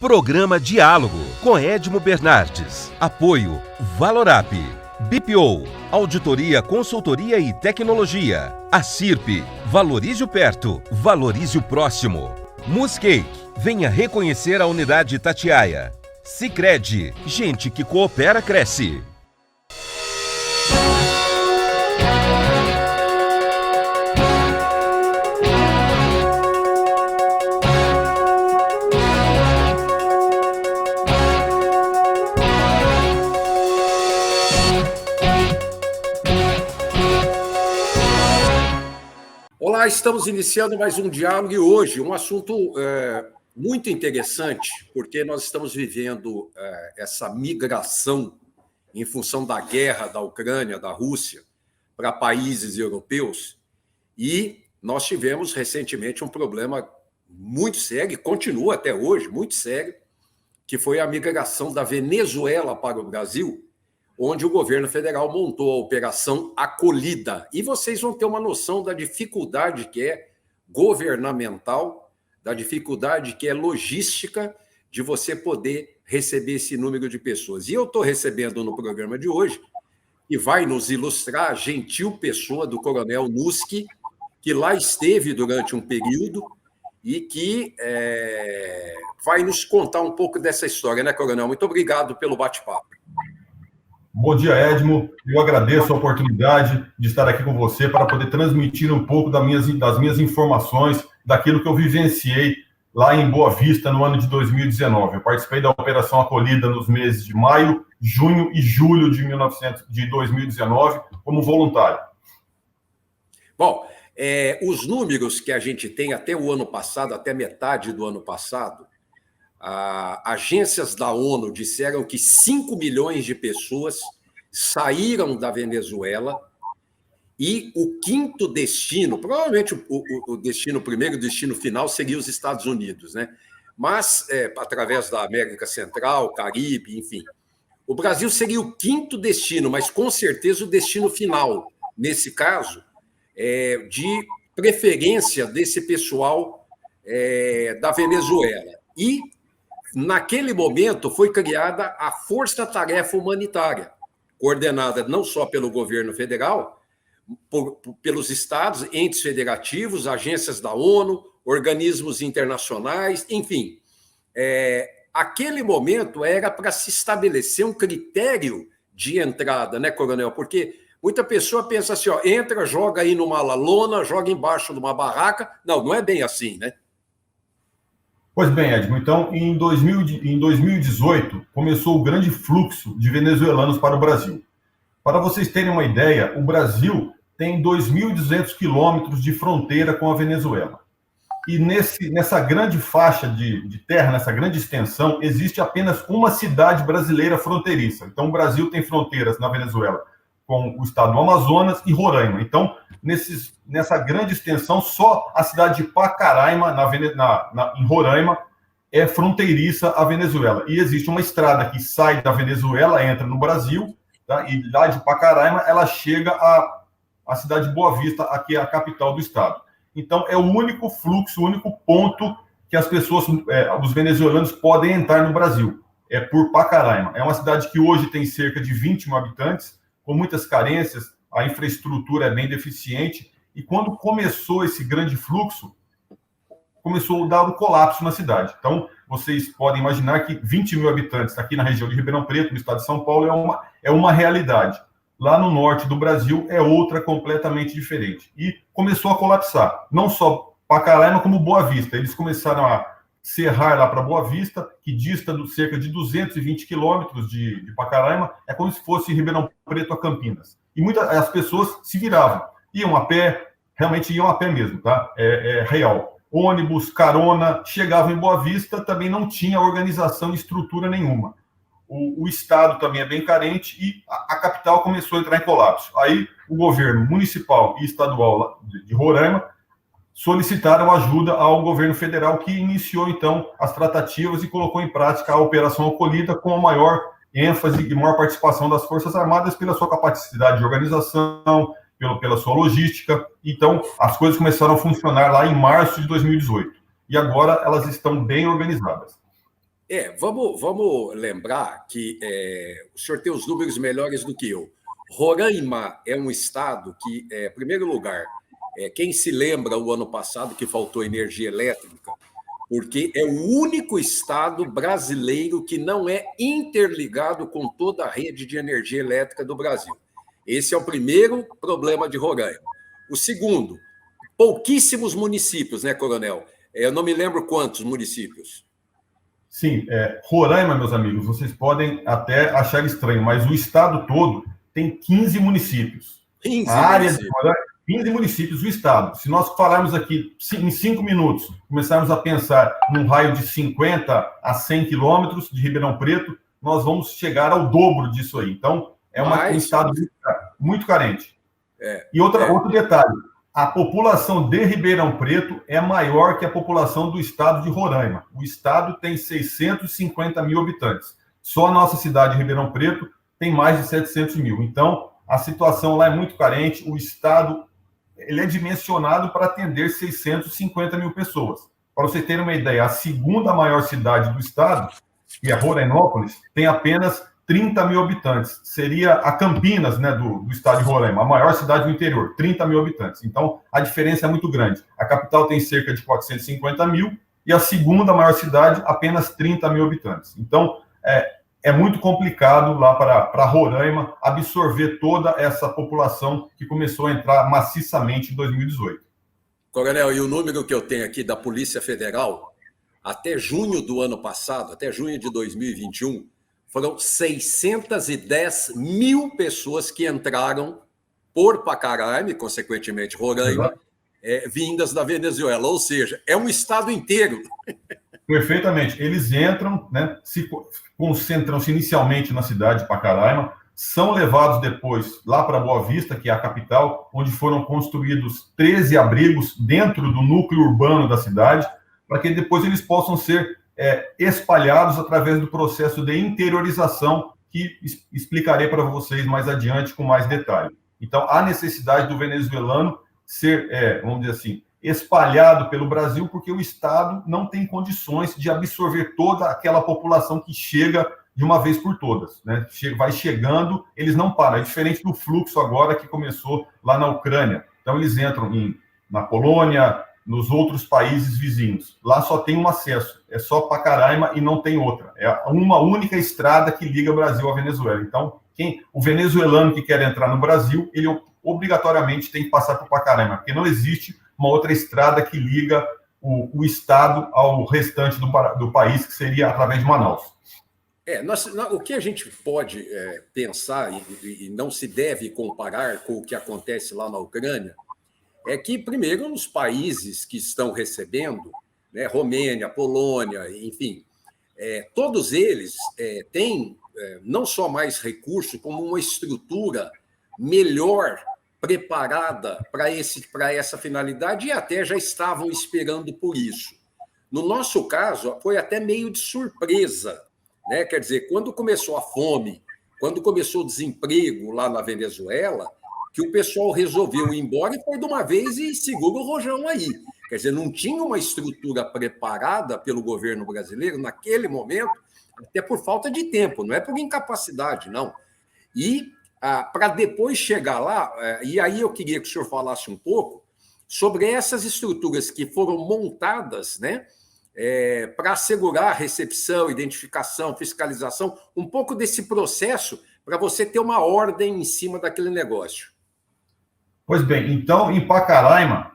Programa Diálogo com Edmo Bernardes. Apoio Valorap, BPO, Auditoria, Consultoria e Tecnologia. ACIRP, Valorize o Perto, Valorize o Próximo. Muscake, venha reconhecer a unidade Itatiaia. Sicredi, gente que coopera cresce. Olá, estamos iniciando mais um diálogo e hoje um assunto muito interessante, porque nós estamos vivendo essa migração em função da guerra da Ucrânia, da Rússia, para países europeus, e nós tivemos recentemente um problema muito sério, e continua até hoje muito sério, que foi a migração da Venezuela para o Brasil, onde o governo federal montou a Operação Acolhida. E vocês vão ter uma noção da dificuldade que é governamental, da dificuldade que é logística de você poder receber esse número de pessoas. E eu estou recebendo no programa de hoje, e vai nos ilustrar, a gentil pessoa do Coronel Nuski, que lá esteve durante um período e que vai nos contar um pouco dessa história, né, Coronel? Muito obrigado pelo bate-papo. Bom dia, Edmo. Eu agradeço a oportunidade de estar aqui com você para poder transmitir um pouco das minhas informações, daquilo que eu vivenciei lá em Boa Vista no ano de 2019. Eu participei da Operação Acolhida nos meses de maio, junho e julho de 2019 como voluntário. Bom, os números que a gente tem até o ano passado, até metade do ano passado, agências da ONU disseram que 5 milhões de pessoas saíram da Venezuela e o quinto destino, provavelmente o destino primeiro, o destino final seria os Estados Unidos, né? Mas através da América Central, Caribe, enfim. O Brasil seria o quinto destino, mas com certeza o destino final, nesse caso, de preferência desse pessoal da Venezuela. E naquele momento, foi criada a Força Tarefa Humanitária, coordenada não só pelo governo federal, pelos estados, entes federativos, agências da ONU, organismos internacionais, enfim. Aquele momento era para se estabelecer um critério de entrada, né, Coronel? Porque muita pessoa pensa assim, ó, entra, joga aí numa lona, joga embaixo de uma barraca. Não, não é bem assim, né? Pois bem, Edmo, então, em 2018, começou o grande fluxo de venezuelanos para o Brasil. Para vocês terem uma ideia, o Brasil tem 2.200 quilômetros de fronteira com a Venezuela. E nessa grande faixa de terra, nessa grande extensão, existe apenas uma cidade brasileira fronteiriça. Então, o Brasil tem fronteiras na Venezuela com o estado do Amazonas e Roraima. Então, nessa grande extensão, só a cidade de Pacaraima, em Roraima, é fronteiriça à Venezuela. E existe uma estrada que sai da Venezuela, entra no Brasil, tá? E lá de Pacaraima ela chega à cidade de Boa Vista, aqui é a capital do estado. Então, é o único fluxo, o único ponto que as pessoas, os venezuelanos, podem entrar no Brasil. É por Pacaraima. É uma cidade que hoje tem cerca de 20 mil habitantes, com muitas carências, a infraestrutura é bem deficiente, e quando começou esse grande fluxo, começou a dar um colapso na cidade. Então, vocês podem imaginar que 20 mil habitantes aqui na região de Ribeirão Preto, no estado de São Paulo, é uma realidade. Lá no norte do Brasil é outra completamente diferente. E começou a colapsar, não só Pacaraima, como Boa Vista. Eles começaram a serrar lá para Boa Vista, que dista cerca de 220 quilômetros de Pacaraima, é como se fosse Ribeirão Preto a Campinas. E as pessoas se viravam, iam a pé, realmente iam a pé mesmo, tá? Real. Ônibus, carona, chegavam em Boa Vista, também não tinha organização e estrutura nenhuma. O estado também é bem carente e a capital começou a entrar em colapso. Aí o governo municipal e estadual de Roraima solicitaram ajuda ao governo federal, que iniciou, então, as tratativas e colocou em prática a Operação Acolhida com a maior ênfase e maior participação das Forças Armadas pela sua capacidade de organização, pela sua logística. Então, as coisas começaram a funcionar lá em março de 2018. E agora elas estão bem organizadas. Vamos lembrar que o senhor tem os números melhores do que eu. Roraima é um estado que, em primeiro lugar, quem se lembra o ano passado que faltou energia elétrica, porque é o único estado brasileiro que não é interligado com toda a rede de energia elétrica do Brasil. Esse é o primeiro problema de Roraima. O segundo, pouquíssimos municípios, né, Coronel? Eu não me lembro quantos municípios. Sim, Roraima, meus amigos, vocês podem até achar estranho, mas o estado todo tem 15 municípios. 15 a área municípios. De Roraima, 15 municípios do estado. Se nós falarmos aqui em 5 minutos, começarmos a pensar num raio de 50 a 100 quilômetros de Ribeirão Preto, nós vamos chegar ao dobro disso aí. Então, um estado muito carente. Outro detalhe, a população de Ribeirão Preto é maior que a população do estado de Roraima. O estado tem 650 mil habitantes. Só a nossa cidade de Ribeirão Preto tem mais de 700 mil. Então, a situação lá é muito carente. O estado ele é dimensionado para atender 650 mil pessoas. Para vocês terem uma ideia, a segunda maior cidade do estado, que é Rorainópolis, tem apenas 30 mil habitantes. Seria a Campinas, né, do estado de Roraima, a maior cidade do interior, 30 mil habitantes. Então, a diferença é muito grande. A capital tem cerca de 450 mil e a segunda maior cidade, apenas 30 mil habitantes. Então, é muito complicado lá para Roraima absorver toda essa população que começou a entrar maciçamente em 2018. Coronel, e o número que eu tenho aqui da Polícia Federal, até junho do ano passado, até junho de 2021, foram 610 mil pessoas que entraram por Pacaraima, e consequentemente Roraima, vindas da Venezuela. Ou seja, é um estado inteiro. Perfeitamente. Eles entram, né, se concentram-se inicialmente na cidade de Pacaraima, são levados depois lá para Boa Vista, que é a capital, onde foram construídos 13 abrigos dentro do núcleo urbano da cidade, para que depois eles possam ser espalhados através do processo de interiorização, que explicarei para vocês mais adiante com mais detalhe. Então, há necessidade do venezuelano ser, vamos dizer assim, espalhado pelo Brasil, porque o Estado não tem condições de absorver toda aquela população que chega de uma vez por todas, né? Vai chegando, eles não param. É diferente do fluxo agora que começou lá na Ucrânia. Então, eles entram na Polônia, nos outros países vizinhos. Lá só tem um acesso, é só Pacaraima e não tem outra. É uma única estrada que liga o Brasil à Venezuela. Então, o venezuelano que quer entrar no Brasil, ele obrigatoriamente tem que passar por Pacaraima, porque não existe uma outra estrada que liga o estado ao restante do país, que seria através de Manaus. O que a gente pode pensar, e não se deve comparar com o que acontece lá na Ucrânia, é que, primeiro, nos países que estão recebendo, né, Romênia, Polônia, enfim, todos eles têm não só mais recursos, como uma estrutura melhor preparada para essa finalidade e até já estavam esperando por isso. No nosso caso, foi até meio de surpresa, né? Quer dizer, quando começou a fome, quando começou o desemprego lá na Venezuela, que o pessoal resolveu ir embora e foi de uma vez e segura o rojão aí. Quer dizer, não tinha uma estrutura preparada pelo governo brasileiro naquele momento, até por falta de tempo, não é por incapacidade, não. E para depois chegar lá, e aí eu queria que o senhor falasse um pouco sobre essas estruturas que foram montadas, né, para assegurar a recepção, identificação, fiscalização, um pouco desse processo para você ter uma ordem em cima daquele negócio. Pois bem, então, em Pacaraima,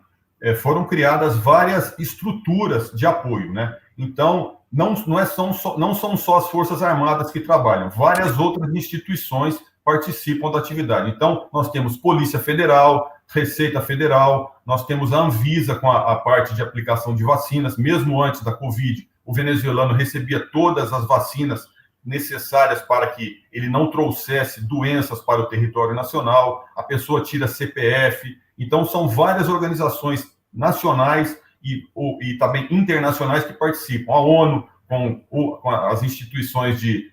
foram criadas várias estruturas de apoio, né? Então, não são só as Forças Armadas que trabalham, várias outras instituições participam da atividade. Então, nós temos Polícia Federal, Receita Federal, nós temos a Anvisa com a parte de aplicação de vacinas. Mesmo antes da Covid, o venezuelano recebia todas as vacinas necessárias para que ele não trouxesse doenças para o território nacional. A pessoa tira CPF. Então, são várias organizações nacionais e também internacionais que participam. A ONU, com as instituições de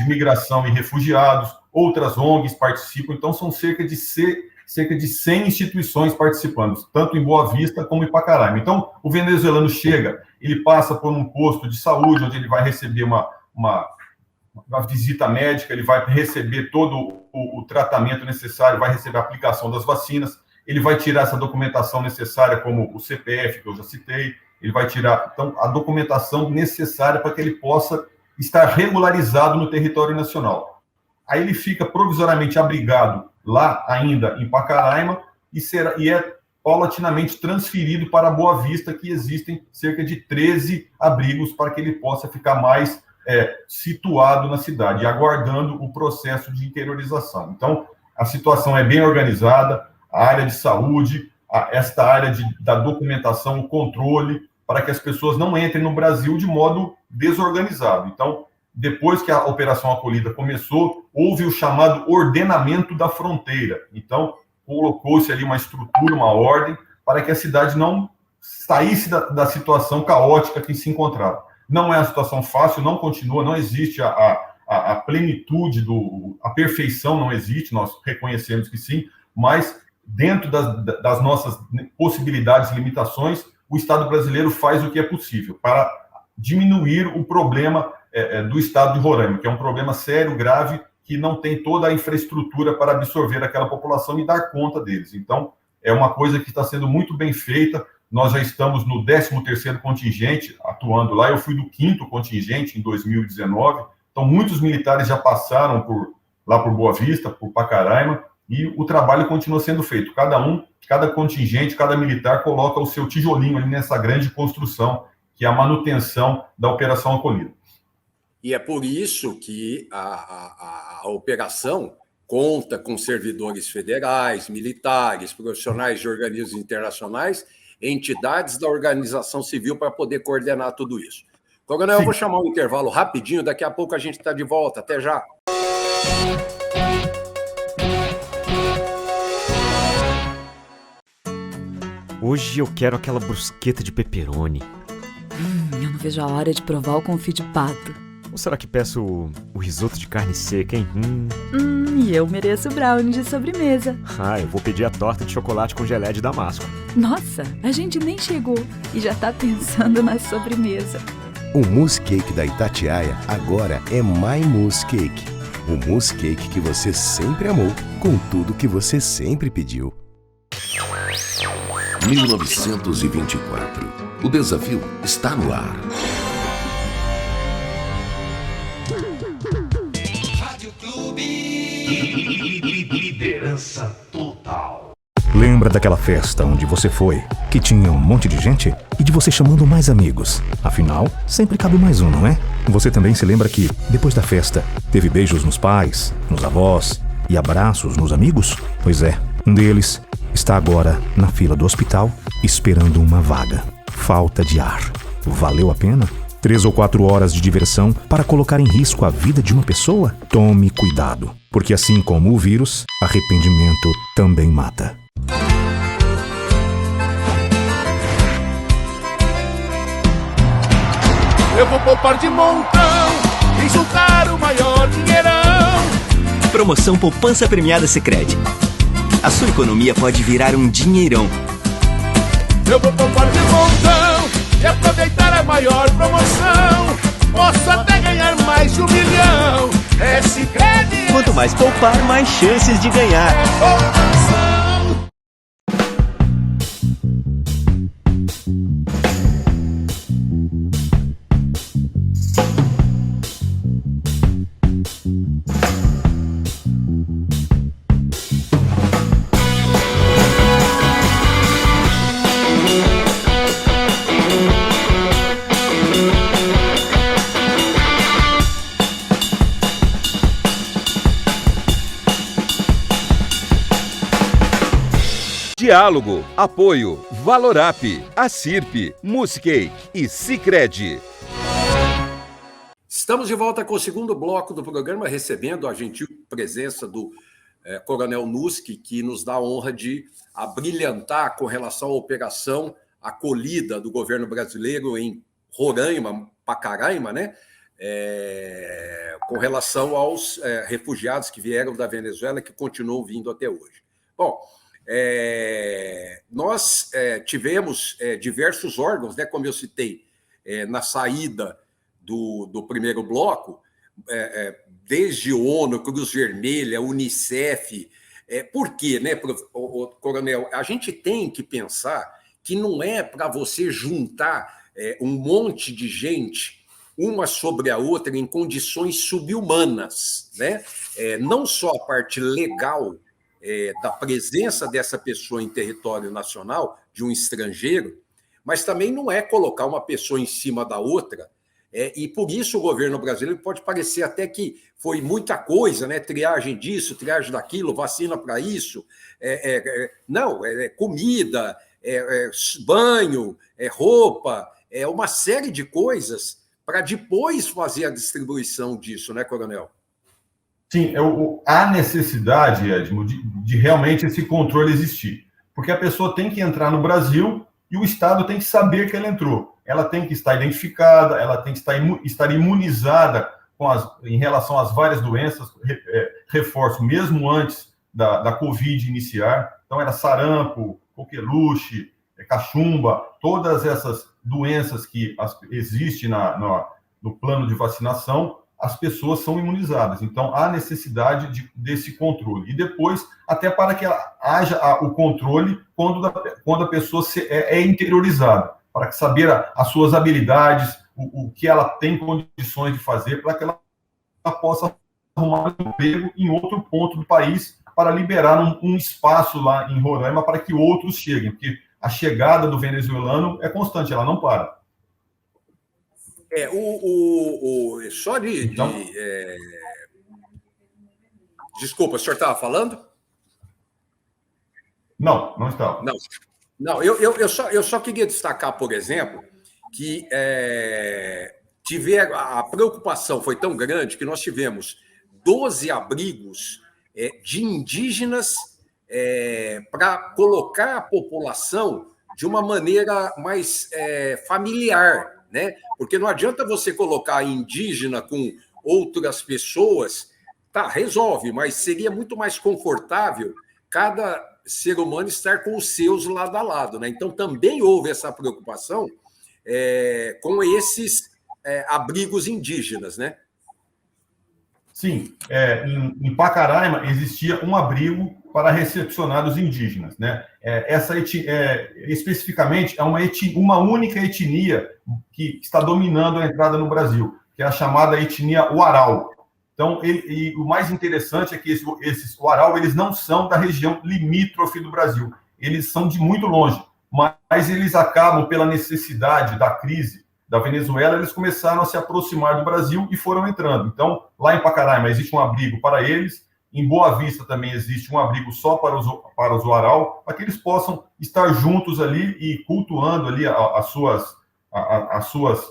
migração e refugiados, outras ONGs participam. Então, são cerca de 100 instituições participando, tanto em Boa Vista como em Pacaraima. Então, o venezuelano chega, ele passa por um posto de saúde, onde ele vai receber uma visita médica, ele vai receber todo o tratamento necessário, vai receber a aplicação das vacinas, ele vai tirar essa documentação necessária, como o CPF, que eu já citei, ele vai tirar, então, a documentação necessária para que ele possa estar regularizado no território nacional. Aí ele fica provisoriamente abrigado lá ainda em Pacaraima e é paulatinamente transferido para Boa Vista, que existem cerca de 13 abrigos para que ele possa ficar mais situado na cidade, aguardando o processo de interiorização. Então, a situação é bem organizada, a área de saúde, esta área da documentação, o controle, para que as pessoas não entrem no Brasil de modo desorganizado. Então, depois que a Operação Acolhida começou, houve o chamado ordenamento da fronteira. Então, colocou-se ali uma estrutura, uma ordem, para que a cidade não saísse da situação caótica que se encontrava. Não é uma situação fácil, não continua, não existe a plenitude, a perfeição não existe, nós reconhecemos que sim, mas dentro das nossas possibilidades e limitações, o Estado brasileiro faz o que é possível para diminuir o problema do Estado de Roraima, que é um problema sério, grave, que não tem toda a infraestrutura para absorver aquela população e dar conta deles. Então, é uma coisa que está sendo muito bem feita. Nós já estamos no 13º contingente atuando lá. Eu fui do 5º contingente em 2019. Então, muitos militares já passaram lá por Boa Vista, por Pacaraima, e o trabalho continua sendo feito. Cada contingente, cada militar coloca o seu tijolinho ali nessa grande construção, que é a manutenção da Operação Acolhida. E é por isso que a operação conta com servidores federais, militares, profissionais de organismos internacionais, entidades da organização civil para poder coordenar tudo isso. Coronel, eu vou chamar um intervalo rapidinho, daqui a pouco a gente está de volta. Até já. Hoje eu quero aquela brusqueta de pepperoni. Eu não vejo a hora de provar o confit de pato. Ou será que peço o risoto de carne seca, hein? E eu mereço o brownie de sobremesa. Eu vou pedir a torta de chocolate com gelé de damasco. Nossa, a gente nem chegou e já tá pensando na sobremesa. O mousse cake da Itatiaia agora é My Mousse Cake. O mousse cake que você sempre amou, com tudo que você sempre pediu. 1924. O desafio está no ar. Rádio Clube. Liderança total. Lembra daquela festa onde você foi, que tinha um monte de gente e de você chamando mais amigos? Afinal, sempre cabe mais um, não é? Você também se lembra que, depois da festa, teve beijos nos pais, nos avós e abraços nos amigos? Pois é, um deles está agora na fila do hospital esperando uma vaga. Falta de ar. Valeu a pena? 3 ou 4 horas de diversão para colocar em risco a vida de uma pessoa? Tome cuidado, porque assim como o vírus, arrependimento também mata. Eu vou poupar de montão e juntar o maior dinheirão. Promoção Poupança Premiada Sicredi. A sua economia pode virar um dinheirão. Eu vou poupar de montão e aproveitar a maior promoção. Posso até ganhar mais de 1 milhão. É Sicredi. Quanto mais poupar, mais chances de ganhar. Diálogo, apoio, Valorap, Acirp, Muscake e Sicredi. Estamos de volta com o segundo bloco do programa, recebendo a gentil presença do Coronel Nuski, que nos dá a honra de abrilhantar com relação à operação acolhida do governo brasileiro em Roraima, Pacaraima, né? Com relação aos refugiados que vieram da Venezuela, que continuam vindo até hoje. Bom, nós tivemos diversos órgãos, né, como eu citei, na saída do primeiro bloco, desde ONU, Cruz Vermelha, Unicef. Por quê, né, Coronel? A gente tem que pensar que não é para você juntar um monte de gente, uma sobre a outra, em condições subhumanas, né? Não só a parte legal da presença dessa pessoa em território nacional, de um estrangeiro, mas também não é colocar uma pessoa em cima da outra. E por isso o governo brasileiro pode parecer até que foi muita coisa, né? Triagem disso, triagem daquilo, vacina para isso. Não, comida, banho, roupa, uma série de coisas para depois fazer a distribuição disso, né, Coronel? Sim, há necessidade, Edmo, de realmente esse controle existir. Porque a pessoa tem que entrar no Brasil e o Estado tem que saber que ela entrou. Ela tem que estar identificada, ela tem que estar imunizada em relação às várias doenças, reforço, mesmo antes da Covid iniciar. Então, era sarampo, coqueluche, cachumba, todas essas doenças que existem no plano de vacinação, as pessoas são imunizadas. Então, há necessidade desse controle. E depois, até para que haja o controle quando a pessoa é interiorizada, para saber as suas habilidades, o que ela tem condições de fazer, para que ela possa arrumar um emprego em outro ponto do país, para liberar um espaço lá em Roraima para que outros cheguem, porque a chegada do venezuelano é constante, ela não para. Só Desculpa, o senhor estava falando? Não estava. Não, eu só queria destacar, por exemplo, que a preocupação foi tão grande que nós tivemos 12 abrigos de indígenas para colocar a população de uma maneira mais familiar, né? Porque não adianta você colocar indígena com outras pessoas, resolve, mas seria muito mais confortável cada ser humano estar com os seus lado a lado, né? Então, também houve essa preocupação com esses abrigos indígenas, né? Sim, em Pacaraima existia um abrigo para recepcionar os indígenas, né? Especificamente, é uma única etnia que está dominando a entrada no Brasil, que é a chamada etnia Uarau. Então, e o mais interessante é que esses Uarau, eles não são da região limítrofe do Brasil, eles são de muito longe, mas eles acabam, pela necessidade da crise da Venezuela, eles começaram a se aproximar do Brasil e foram entrando. Então, lá em Pacaraima existe um abrigo para eles, em Boa Vista também existe um abrigo só para os Uarau, para que eles possam estar juntos ali e cultuando ali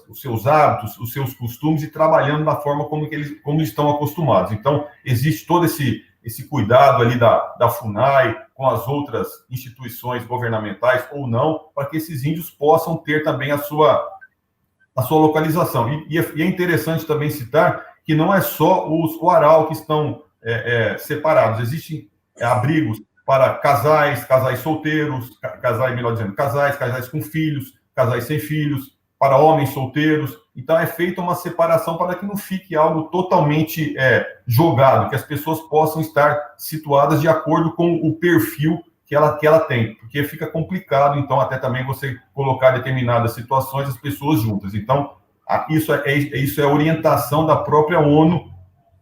os seus hábitos, os seus costumes e trabalhando da forma como estão acostumados. Então, existe todo esse cuidado ali da FUNAI com as outras instituições governamentais ou não, para que esses índios possam ter também a sua localização. E é interessante também citar que não é só os Uarau que estão separados. Existem abrigos para casais solteiros, casais com filhos, casais sem filhos, para homens solteiros. Então, é feita uma separação para que não fique algo totalmente jogado, que as pessoas possam estar situadas de acordo com o perfil que ela tem, porque fica complicado, então, até também você colocar determinadas situações, as pessoas juntas. Então, isso é orientação da própria ONU,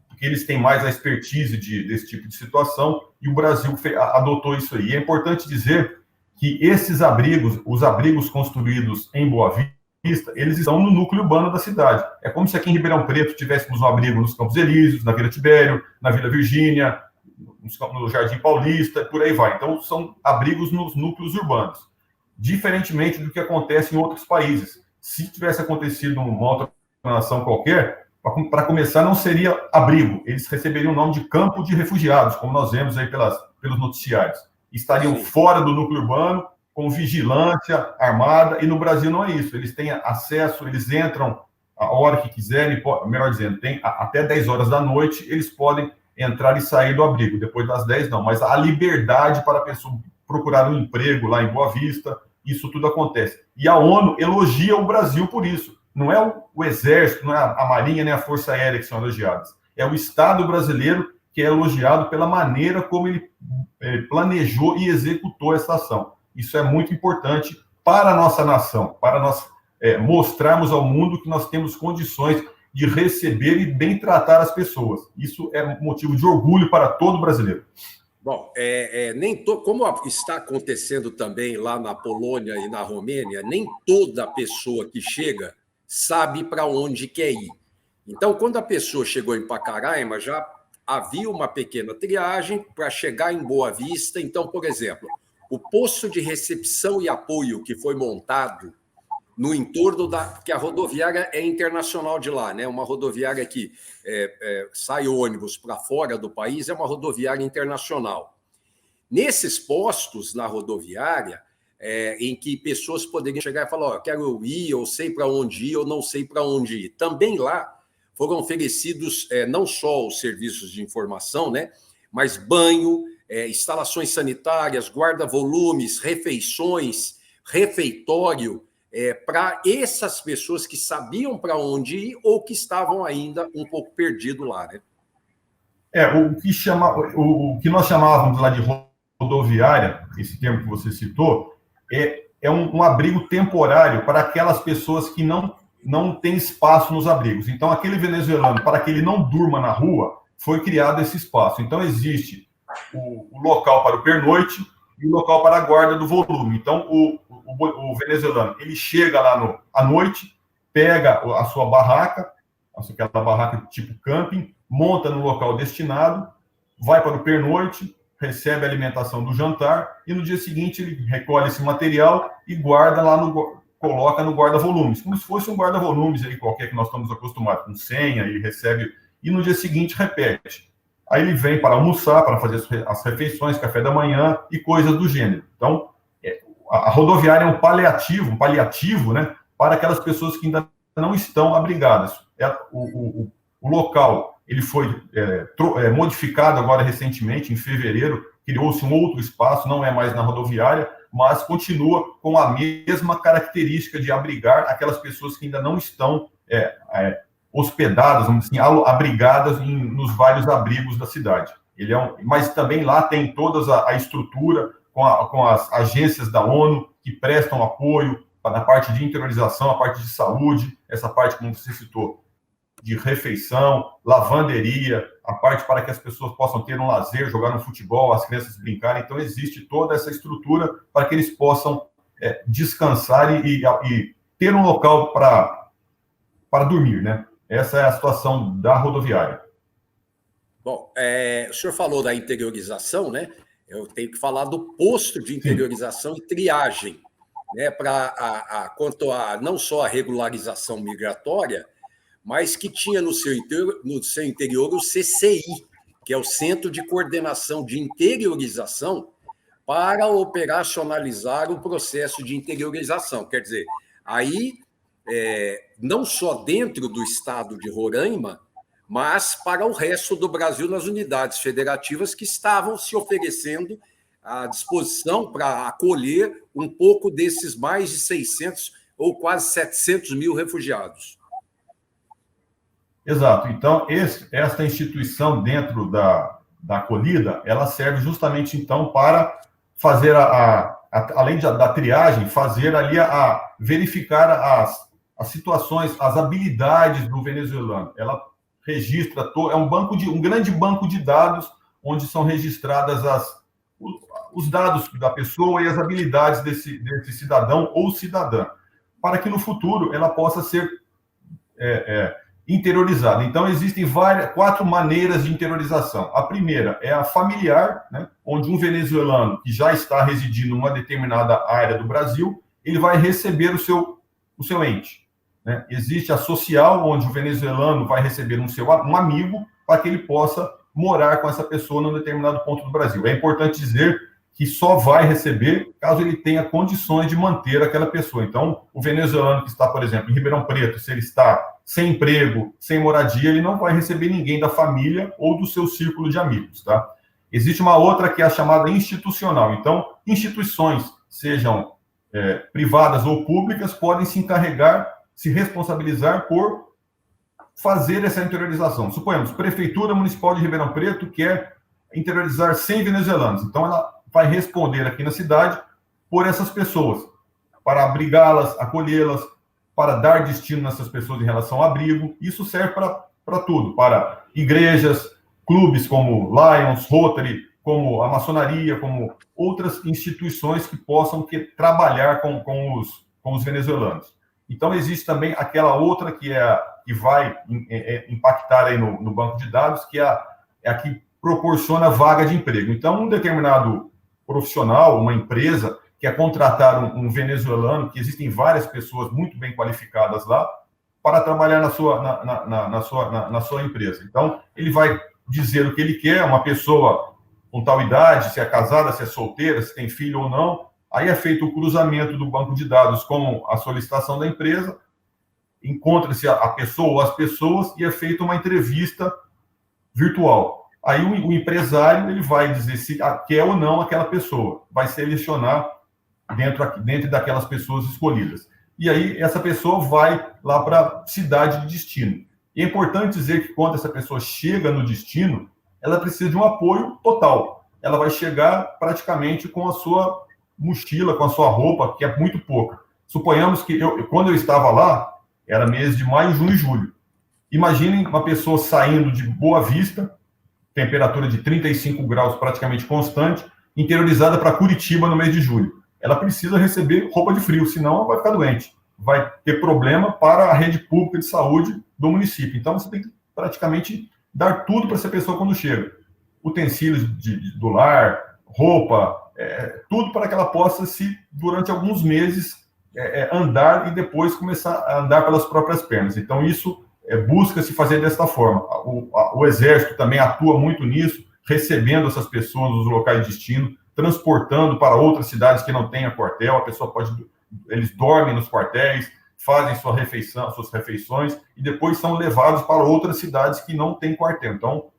porque eles têm mais a expertise desse tipo de situação, e o Brasil adotou isso aí. E é importante dizer que esses abrigos, os abrigos construídos em Boa Vista, eles estão no núcleo urbano da cidade. É como se aqui em Ribeirão Preto tivéssemos um abrigo nos Campos Elíseos, na Vila Tibério, na Vila Virgínia, no Jardim Paulista, por aí vai. Então, são abrigos nos núcleos urbanos, diferentemente do que acontece em outros países. Se tivesse acontecido numa outra nação qualquer, para começar, não seria abrigo. Eles receberiam o nome de campo de refugiados, como nós vemos aí pelos noticiários. Estariam fora do núcleo urbano, com vigilância armada, e no Brasil não é isso. Eles têm acesso, eles entram a hora que quiserem, melhor dizendo, tem até 10 horas da noite, eles podem entrar e sair do abrigo. Depois das 10, não. Mas a liberdade para a pessoa procurar um emprego lá em Boa Vista, isso tudo acontece. E a ONU elogia o Brasil por isso, não é o Exército, não é a Marinha, nem a Força Aérea que são elogiadas. É o Estado brasileiro que é elogiado pela maneira como ele planejou e executou essa ação. Isso é muito importante para a nossa nação, para nós mostrarmos ao mundo que nós temos condições de receber e bem tratar as pessoas. Isso é motivo de orgulho para todo brasileiro. Bom, como está acontecendo também lá na Polônia e na Romênia, nem toda pessoa que chega sabe para onde quer ir. Então, quando a pessoa chegou em Pacaraima, já havia uma pequena triagem para chegar em Boa Vista. Então, por exemplo, o posto de recepção e apoio que foi montado no entorno porque a rodoviária é internacional de lá, né? Uma rodoviária que sai ônibus para fora do país, é uma rodoviária internacional. Nesses postos na rodoviária, em que pessoas poderiam chegar e falar, eu quero ir, eu sei para onde ir, eu não sei para onde ir. Também lá foram oferecidos não só os serviços de informação, né? Mas banho, instalações sanitárias, guarda-volumes, refeições, refeitório, para essas pessoas que sabiam para onde ir ou que estavam ainda um pouco perdidos lá, né? O que nós chamávamos lá de rodoviária, esse termo que você citou, é um abrigo temporário para aquelas pessoas que não têm espaço nos abrigos. Então, aquele venezuelano, para que ele não durma na rua, foi criado esse espaço. Então, existe o local para o pernoite e o local para a guarda do volume. Então, o venezuelano, ele chega lá à noite, pega a sua barraca, aquela barraca tipo camping, monta no local destinado, vai para o pernoite, recebe a alimentação do jantar e no dia seguinte ele recolhe esse material e guarda lá coloca no guarda-volumes, como se fosse um guarda-volumes aí qualquer que nós estamos acostumados, com senha, ele recebe e no dia seguinte repete. Aí ele vem para almoçar, para fazer as refeições, café da manhã e coisas do gênero. Então, a rodoviária é um paliativo, né, para aquelas pessoas que ainda não estão abrigadas. O local ele foi modificado agora recentemente, em fevereiro, criou-se um outro espaço, não é mais na rodoviária, mas continua com a mesma característica de abrigar aquelas pessoas que ainda não estão hospedadas, vamos dizer assim, abrigadas nos vários abrigos da cidade. Mas também lá tem toda a estrutura com as agências da ONU que prestam apoio na parte de interiorização, a parte de saúde, essa parte, como você citou, de refeição, lavanderia, a parte para que as pessoas possam ter um lazer, jogar no futebol, as crianças brincarem. Então, existe toda essa estrutura para que eles possam descansar e ter um local para dormir, né? Essa é a situação da rodoviária. Bom, o senhor falou da interiorização, né? Eu tenho que falar do posto de interiorização e triagem, né? Quanto a não só a regularização migratória, mas que tinha no seu interior o CCI, que é o Centro de Coordenação de Interiorização, para operacionalizar o processo de interiorização. Quer dizer, aí, não só dentro do estado de Roraima, mas para o resto do Brasil nas unidades federativas que estavam se oferecendo à disposição para acolher um pouco desses mais de 600 ou quase 700 mil refugiados. Exato. Então, esta instituição dentro da acolhida, ela serve justamente, então, para fazer, além da triagem, fazer ali verificar as situações, as habilidades do venezuelano. Ela registra, um grande banco de dados, onde são registradas os dados da pessoa e as habilidades desse cidadão ou cidadã, para que no futuro ela possa ser interiorizada. Então, existem 4 maneiras de interiorização. A primeira é a familiar, né, onde um venezuelano que já está residindo em uma determinada área do Brasil, ele vai receber o seu ente. Né? Existe a social, onde o venezuelano vai receber um amigo para que ele possa morar com essa pessoa num determinado ponto do Brasil. É importante dizer que só vai receber caso ele tenha condições de manter aquela pessoa. Então, o venezuelano que está, por exemplo, em Ribeirão Preto, se ele está sem emprego, sem moradia, ele não vai receber ninguém da família ou do seu círculo de amigos, tá? Existe uma outra que é a chamada institucional. Então, instituições, sejam privadas ou públicas, podem se encarregar se responsabilizar por fazer essa interiorização. Suponhamos, Prefeitura Municipal de Ribeirão Preto quer interiorizar 100 venezuelanos. Então, ela vai responder aqui na cidade por essas pessoas, para abrigá-las, acolhê-las, para dar destino nessas pessoas em relação ao abrigo. Isso serve para tudo, para igrejas, clubes como Lions, Rotary, como a maçonaria, como outras instituições que possam trabalhar com os venezuelanos. Então, existe também aquela outra que vai impactar aí no banco de dados, que é a que proporciona vaga de emprego. Então, um determinado profissional, uma empresa, quer contratar um venezuelano, que existem várias pessoas muito bem qualificadas lá, para trabalhar na sua empresa. Então, ele vai dizer o que ele quer, uma pessoa com tal idade, se é casada, se é solteira, se tem filho ou não. Aí é feito o cruzamento do banco de dados com a solicitação da empresa, encontra-se a pessoa ou as pessoas e é feita uma entrevista virtual. Aí o empresário ele vai dizer se quer ou não aquela pessoa, vai selecionar dentro daquelas pessoas escolhidas. E aí essa pessoa vai lá para a cidade de destino. E é importante dizer que quando essa pessoa chega no destino, ela precisa de um apoio total. Ela vai chegar praticamente com a sua mochila, com a sua roupa, que é muito pouca. Suponhamos que quando eu estava lá, era mês de maio, junho e julho. Imaginem uma pessoa saindo de Boa Vista, temperatura de 35 graus praticamente constante, interiorizada para Curitiba no mês de julho. Ela precisa receber roupa de frio, senão ela vai ficar doente. Vai ter problema para a rede pública de saúde do município. Então, você tem que praticamente dar tudo para essa pessoa quando chega. Utensílios do lar, roupa, tudo para que ela possa, durante alguns meses, andar e depois começar a andar pelas próprias pernas. Então, isso busca-se fazer desta forma. O Exército também atua muito nisso, recebendo essas pessoas nos locais de destino, transportando para outras cidades que não tenham quartel. A pessoa eles dormem nos quartéis, fazem suas refeições e depois são levados para outras cidades que não têm quartel. Então,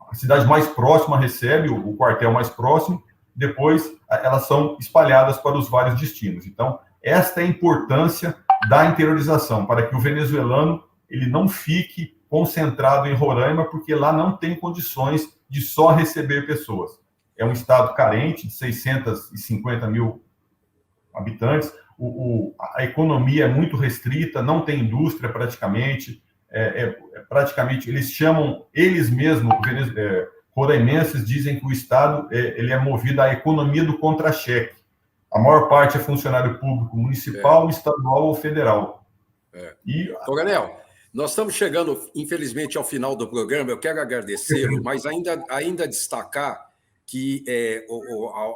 a cidade mais próxima recebe o quartel mais próximo, depois elas são espalhadas para os vários destinos. Então, esta é a importância da interiorização, para que o venezuelano ele não fique concentrado em Roraima, porque lá não tem condições de só receber pessoas. É um estado carente, de 650 mil habitantes, a economia é muito restrita, não tem indústria praticamente, praticamente, eles chamam, eles mesmos, roraimenses, dizem que o estado ele é movido à economia do contra-cheque. A maior parte é funcionário público municipal, estadual ou federal. Coronel, nós estamos chegando, infelizmente, ao final do programa. Eu quero agradecê-lo, mas ainda destacar que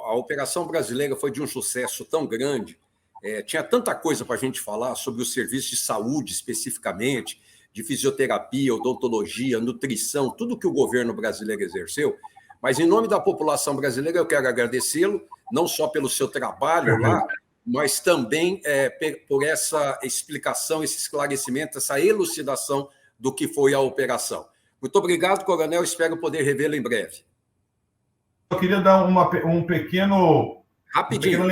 a Operação Brasileira foi de um sucesso tão grande, tinha tanta coisa para a gente falar sobre o serviço de saúde, especificamente, de fisioterapia, odontologia, nutrição, tudo que o governo brasileiro exerceu. Mas, em nome da população brasileira, eu quero agradecê-lo, não só pelo seu trabalho lá, mas também por essa explicação, esse esclarecimento, essa elucidação do que foi a operação. Muito obrigado, coronel. Espero poder revê-lo em breve. Eu queria dar um pequeno... Rapidinho.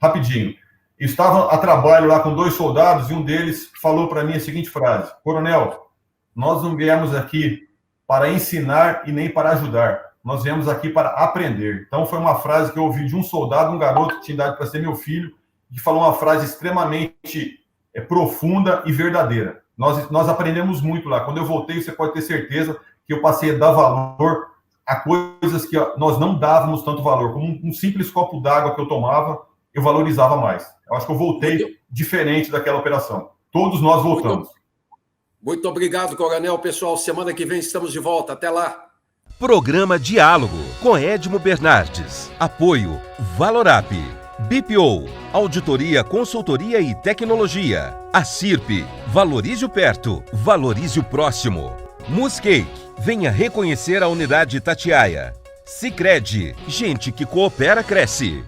Rapidinho. Eu estava a trabalho lá com 2 soldados e um deles falou para mim a seguinte frase: Coronel, nós não viemos aqui para ensinar e nem para ajudar. Nós viemos aqui para aprender. Então, foi uma frase que eu ouvi de um soldado, um garoto que tinha idade para ser meu filho, que falou uma frase extremamente profunda e verdadeira. Nós aprendemos muito lá. Quando eu voltei, você pode ter certeza que eu passei a dar valor a coisas que nós não dávamos tanto valor. Como um simples copo d'água que eu tomava, eu valorizava mais. Eu acho que eu voltei diferente daquela operação. Todos nós voltamos. Muito obrigado, coronel. Pessoal, semana que vem estamos de volta. Até lá. Programa Diálogo com Edmo Bernardes. Apoio Valorap, BPO, Auditoria, Consultoria e Tecnologia. A CIRP, Valorize o Perto, Valorize o Próximo. Muscake, venha reconhecer a unidade Itatiaia. Sicredi, gente que coopera cresce.